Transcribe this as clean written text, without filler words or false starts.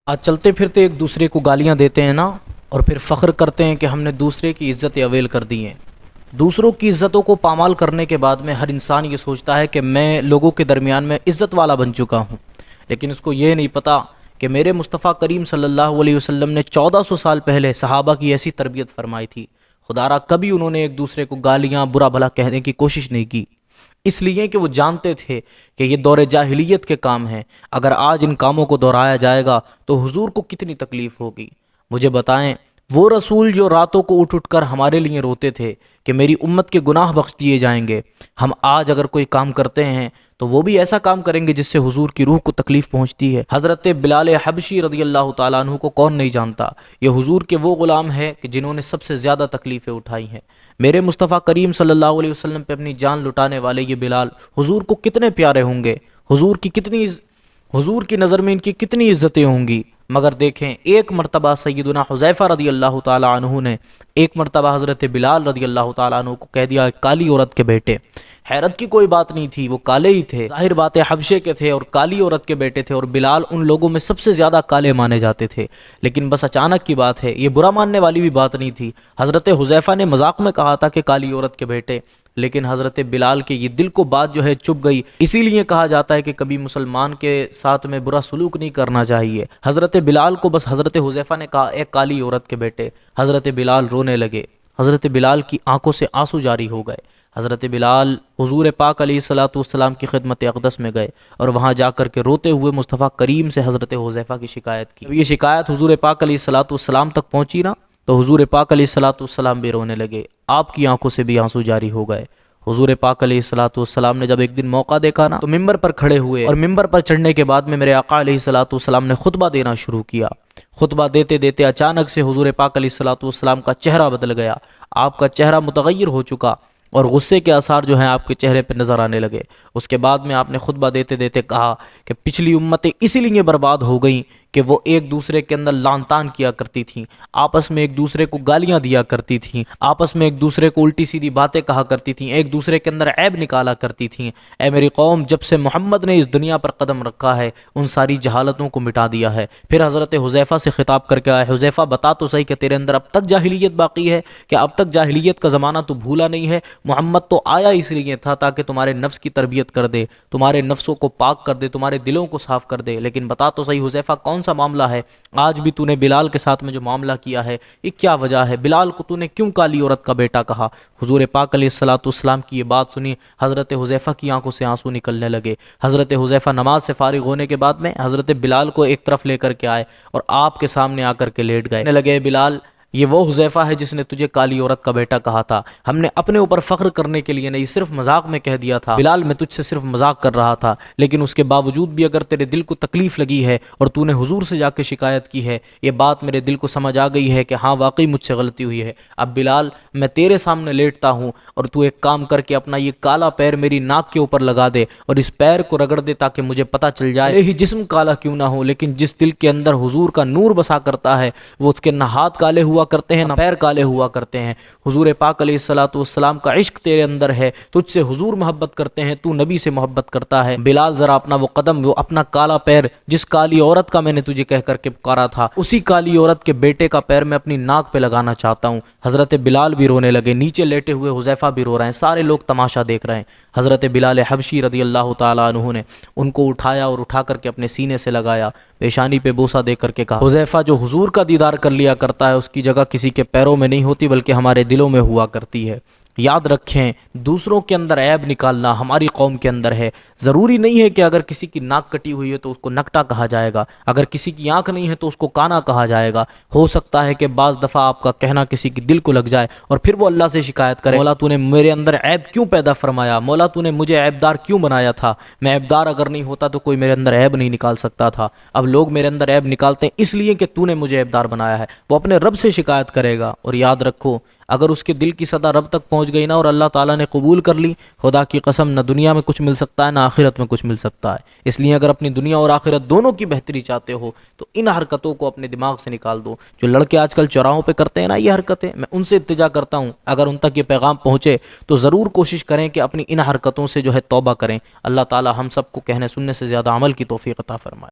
آج چلتے پھرتے ایک دوسرے کو گالیاں دیتے ہیں نا، اور پھر فخر کرتے ہیں کہ ہم نے دوسرے کی عزت اویل کر دی ہیں۔ دوسروں کی عزتوں کو پامال کرنے کے بعد میں ہر انسان یہ سوچتا ہے کہ میں لوگوں کے درمیان میں عزت والا بن چکا ہوں، لیکن اس کو یہ نہیں پتا کہ میرے مصطفیٰ کریم صلی اللہ علیہ وسلم نے 1400 سال پہلے صحابہ کی ایسی تربیت فرمائی تھی۔ خدا را کبھی انہوں نے ایک دوسرے کو گالیاں برا بھلا کہنے کی کوشش نہیں کی، اس لیے کہ وہ جانتے تھے کہ یہ دور جاہلیت کے کام ہیں۔ اگر آج ان کاموں کو دہرایا جائے گا تو حضور کو کتنی تکلیف ہوگی۔ مجھے بتائیں، وہ رسول جو راتوں کو اٹھ کر ہمارے لیے روتے تھے کہ میری امت کے گناہ بخش دیے جائیں گے، ہم آج اگر کوئی کام کرتے ہیں تو وہ بھی ایسا کام کریں گے جس سے حضور کی روح کو تکلیف پہنچتی ہے۔ حضرت بلال حبشی رضی اللہ تعالیٰ عنہ کو کون نہیں جانتا؟ یہ حضور کے وہ غلام ہیں کہ جنہوں نے سب سے زیادہ تکلیفیں اٹھائی ہیں۔ میرے مصطفیٰ کریم صلی اللہ علیہ وسلم پہ اپنی جان لٹانے والے یہ بلال حضور کو کتنے پیارے ہوں گے، حضور کی نظر میں ان کی کتنی عزتیں ہوں گی۔ مگر دیکھیں، ایک مرتبہ سیدنا حذیفہ رضی اللہ تعالیٰ عنہ نے ایک مرتبہ حضرت بلال رضی اللہ تعالیٰ عنہ کو کہہ دیا، کالی عورت کے بیٹے۔ حیرت کی کوئی بات نہیں تھی، وہ کالے ہی تھے، ظاہر بات ہے حبشے کے تھے اور کالی عورت کے بیٹے تھے، اور بلال ان لوگوں میں سب سے زیادہ کالے مانے جاتے تھے۔ لیکن بس اچانک کی بات ہے، یہ برا ماننے والی بھی بات نہیں تھی۔ حضرت حذیفہ نے مذاق میں کہا تھا کہ کالی عورت کے بیٹے، لیکن حضرت بلال کے یہ دل کو بات جو ہے چپ گئی۔ اسی لیے کہا جاتا ہے کہ کبھی مسلمان کے ساتھ میں برا سلوک نہیں کرنا چاہیے۔ حضرت بلال کو بس حضرت حذیفہ نے کہا، اے کالی عورت کے بیٹے، حضرت بلال رونے لگے۔ حضرت بلال کی آنکھوں سے آنسو جاری ہو گئے۔ حضرت بلال حضور پاک علیہ الصلوۃ والسلام کی خدمت اقدس میں گئے اور وہاں جا کر کے روتے ہوئے مصطفیٰ کریم سے حضرت حذیفہ کی شکایت کی۔ جب یہ شکایت حضور پاک علیہ الصلوۃ والسلام تک پہنچی نا، تو حضور پاک علیہ الصلوۃ والسلام بھی رونے لگے، آپ کی آنکھوں سے بھی آنسو جاری ہو گئے۔ حضور پاک علیہ الصلوۃ والسلام نے جب ایک دن موقع دیکھا نا، تو ممبر پر کھڑے ہوئے، اور ممبر پر چڑھنے کے بعد میں میرے آقا علیہ الصلوۃ والسلام نے خطبہ دینا شروع کیا۔ خطبہ دیتے دیتے اچانک سے حضور پاک علیہ الصلوۃ والسلام کا چہرہ بدل گیا، آپ کا چہرہ متغیر ہو چکا، اور غصے کے آثار جو ہیں آپ کے چہرے پہ نظر آنے لگے۔ اس کے بعد میں آپ نے خطبہ دیتے دیتے کہا کہ پچھلی امتیں اسی لیے برباد ہو گئیں کہ وہ ایک دوسرے کے اندر لعن طعن کیا کرتی تھیں، آپس میں ایک دوسرے کو گالیاں دیا کرتی تھیں، آپس میں ایک دوسرے کو الٹی سیدھی باتیں کہا کرتی تھیں، ایک دوسرے کے اندر عیب نکالا کرتی تھیں۔ اے میری قوم، جب سے محمد نے اس دنیا پر قدم رکھا ہے، ان ساری جہالتوں کو مٹا دیا ہے۔ پھر حضرت حذیفہ سے خطاب کر کے آئے، حذیفہ بتا تو صحیح کہ تیرے اندر اب تک جاہلیت باقی ہے، کہ اب تک جاہلیت کا زمانہ تو بھولا نہیں ہے؟ محمد تو آیا اس لیے تھا تاکہ تمہارے نفس کی تربیت کر دے، تمہارے نفسوں کو پاک کر دے، تمہارے دلوں کو صاف کر دے۔ لیکن بتا تو صحیح حذیفہ، کون سا معاملہ ہے آج بھی تو نے بلال کے ساتھ میں جو معاملہ کیا ہے، یہ کیا وجہ ہے؟ بلال کو تو نے کیوں کالی عورت کا بیٹا کہا؟ حضور پاک علیہ الصلوۃ والسلام کی یہ بات سنی، حضرت حذیفہ کی آنکھوں سے آنسو نکلنے لگے۔ حضرت حذیفہ نماز سے فارغ ہونے کے بعد میں حضرت بلال کو ایک طرف لے کر کے آئے اور آپ کے سامنے آ کر کے لیٹ گئے۔ کہنے لگے، بلال، یہ وہ حذیفہ ہے جس نے تجھے کالی عورت کا بیٹا کہا تھا، ہم نے اپنے اوپر فخر کرنے کے لیے نہیں، صرف مذاق میں کہہ دیا تھا۔ بلال، میں تجھ سے صرف مذاق کر رہا تھا، لیکن اس کے باوجود بھی اگر تیرے دل کو تکلیف لگی ہے اور تو نے حضور سے جا کے شکایت کی ہے، یہ بات میرے دل کو سمجھ آ گئی ہے کہ ہاں واقعی مجھ سے غلطی ہوئی ہے۔ اب بلال، میں تیرے سامنے لیٹتا ہوں اور تو ایک کام کر کے اپنا یہ کالا پیر میری ناک کے اوپر لگا دے اور اس پیر کو رگڑ دے تاکہ مجھے پتہ چل جائے، ہی جسم کالا کیوں نہ ہو، لیکن جس دل کے اندر حضور کا نور بسا کرتا ہے، وہ اس کے نہ ہاتھ کالے ہوا کرتے ہیں نہ پیر کالے ہوا کرتے ہیں۔ حضور پاک علیہ الصلوۃ والسلام کا عشق تیرے اندر ہے، تجھ سے حضور محبت کرتے ہیں، تو نبی سے محبت کرتا ہے۔ بلال، ذرا اپنا وہ قدم، وہ اپنا کالا پیر، جس کالی عورت کا میں نے تجھے کہہ کر کے پکارا تھا، اسی کالی عورت کے بیٹے کا پیر میں اپنی ناک پہ لگانا چاہتا ہوں۔ حضرت بلال بھی رونے لگے، نیچے لیٹے ہوئے حذیفہ بھی رو رہے ہیں، سارے لوگ تماشا دیکھ رہے ہیں۔ حضرت بلال حبشی رضی اللہ تعالیٰ عنہ نے ان کو اٹھایا اور اٹھا کر کے اپنے سینے سے لگایا، پیشانی پہ بوسہ دے کر کے کہا، حذیفہ، جو حضور کا دیدار کر لیا کرتا ہے اس کی جگہ کسی کے پیروں میں نہیں ہوتی بلکہ ہمارے دلوں میں ہوا کرتی ہے۔ یاد رکھیں، دوسروں کے اندر عیب نکالنا ہماری قوم کے اندر ہے۔ ضروری نہیں ہے کہ اگر کسی کی ناک کٹی ہوئی ہے تو اس کو نکٹا کہا جائے گا، اگر کسی کی آنکھ نہیں ہے تو اس کو کانا کہا جائے گا۔ ہو سکتا ہے کہ بعض دفعہ آپ کا کہنا کسی کی دل کو لگ جائے اور پھر وہ اللہ سے شکایت کرے، مولا تو نے میرے اندر عیب کیوں پیدا فرمایا، مولا تو نے مجھے عیب دار کیوں بنایا تھا، میں عیب دار اگر نہیں ہوتا تو کوئی میرے اندر عیب نہیں نکال سکتا تھا۔ اب لوگ میرے اندر عیب نکالتے ہیں اس لیے کہ تو نے مجھے عیب دار بنایا ہے، وہ اپنے رب سے شکایت کرے گا۔ اور یاد رکھو، اگر اس کے دل کی صدا رب تک پہنچ گئی نا اور اللہ تعالیٰ نے قبول کر لی، خدا کی قسم، نہ دنیا میں کچھ مل سکتا ہے نہ آخرت میں کچھ مل سکتا ہے۔ اس لیے اگر اپنی دنیا اور آخرت دونوں کی بہتری چاہتے ہو تو ان حرکتوں کو اپنے دماغ سے نکال دو۔ جو لڑکے آج کل چوراہوں پہ کرتے ہیں نا یہ حرکتیں، میں ان سے التجا کرتا ہوں اگر ان تک یہ پیغام پہنچے تو ضرور کوشش کریں کہ اپنی ان حرکتوں سے جو ہے توبہ کریں۔ اللہ تعالیٰ ہم سب کو کہنے سننے سے زیادہ عمل کی توفیق عطا فرمائے۔